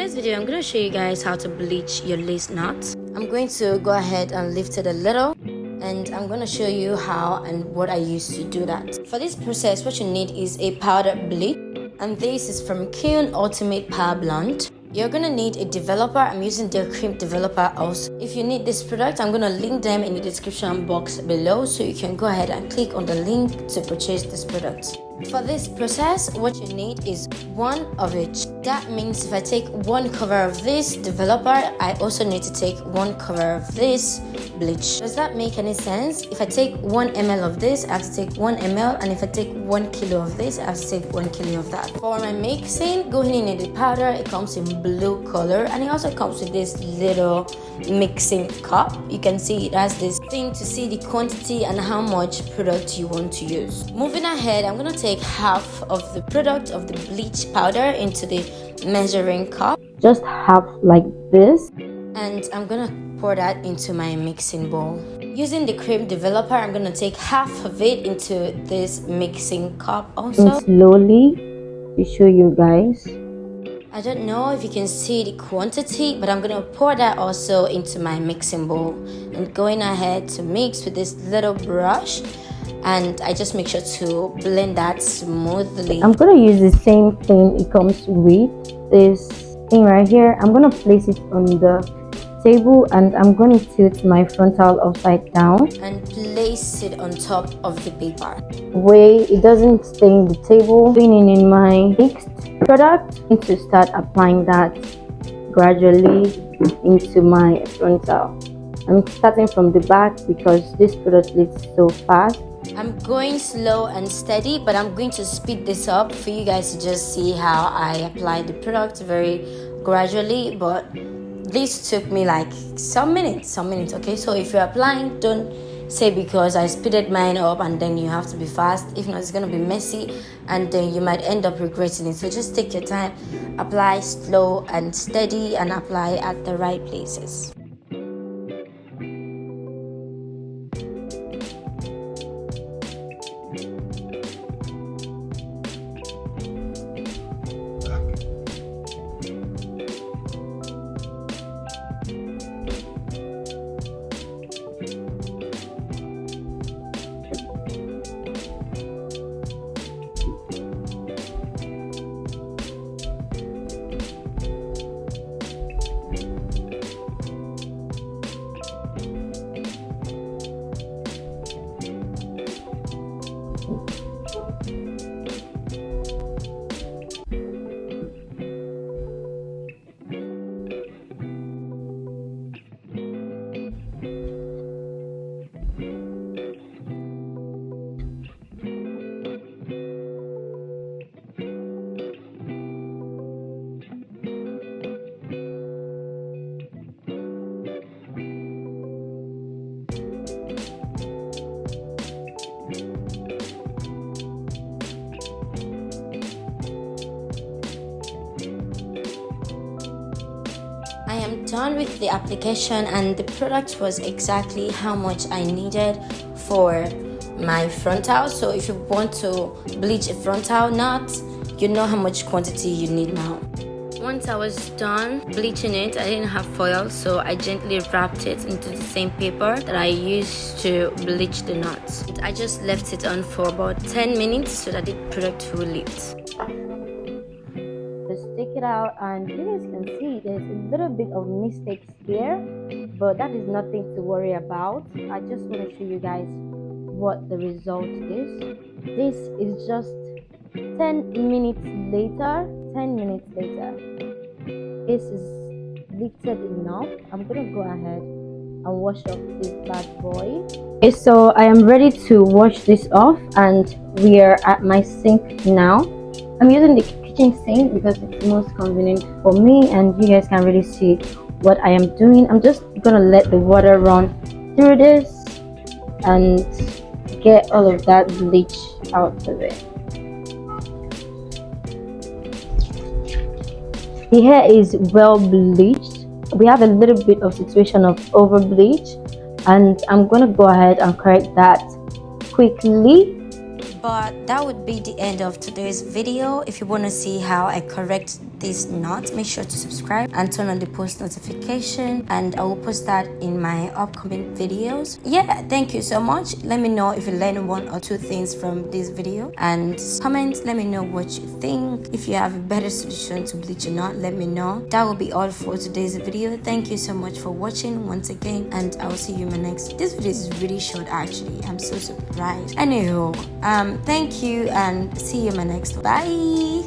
today's video, I'm going to show you guys how to bleach your lace knot. I'm going to go ahead and lift it a little, and I'm going to show you how and what I use to do that. For this process, what you need is a powder bleach, and this is from Kiln Ultimate Power Blonde. You're going to need a developer. I'm using their cream developer also. If you need this product, I'm going to link them in the description box below, so you can go ahead and click on the link to purchase this product. For this process, what you need is one of each. That means if I take one cover of this developer, I also need to take one cover of this bleach. Does that make any sense? If I take 1 ml of this, I have to take 1 ml, and if I take 1 kilo of this, I have to take 1 kilo of that. For my mixing, going in the powder, it comes in blue color, and it also comes with this little mixing cup. You can see it has this thing to see the quantity and how much product you want to use. Moving ahead, I'm gonna take half of the product of the bleach powder into the measuring cup, just half like this, and I'm gonna pour that into my mixing bowl. Using the cream developer, I'm gonna take half of it into this mixing cup also. And slowly to show you guys. I don't know if you can see the quantity, but I'm gonna pour that also into my mixing bowl and going ahead to mix with this little brush, and I just make sure to blend that smoothly. I'm gonna use the same thing it comes with, this thing right here. I'm gonna place it on the table, and I'm going to tilt my frontal upside down and place it on top of the paper. Way it doesn't stain the table. Going in my mixed product, I'm going to start applying that gradually into my frontal. I'm starting from the back because this product leads so fast. I'm going slow and steady, but I'm going to speed this up for you guys to just see how I apply the product very gradually. But this took me like some minutes, okay? So if you're applying, don't say because I speeded mine up and then you have to be fast. If not, it's gonna be messy and then you might end up regretting it. So just take your time, apply slow and steady, and apply at the right places. I am done with the application, and the product was exactly how much I needed for my frontal. So if you want to bleach a frontal knot, you know how much quantity you need now. Once I was done bleaching it, I didn't have foil, so I gently wrapped it into the same paper that I used to bleach the knots. I just left it on for about 10 minutes so that the product will lift. Just take it out, and you guys can see there's a little bit of mistakes here, but that is nothing to worry about. I just want to show you guys what the result is. This is just 10 minutes later. This is lifted enough. I'm gonna go ahead and wash off this bad boy. Okay, so I am ready to wash this off, and we are at my sink now. I'm using the kitchen sink because it's most convenient for me, and you guys can really see what I am doing. I'm just gonna let the water run through this and get all of that bleach out of it. The hair is well bleached. We have a little bit of situation of over bleach, and I'm gonna go ahead and correct that quickly. But that would be the end of today's video. If you want to see how I correct this knot, make sure to subscribe and turn on the post notification, and I will post that in my upcoming videos. Yeah, thank you so much. Let me know if you learned 1 or 2 things from this video, and comment, let me know what you think. If you have a better solution to bleach or not, let me know. That will be all for today's video. Thank you so much for watching once again, and I will see you in my next. This video is really short actually. I'm so surprised. Anywho, thank you and see you in my next one. Bye.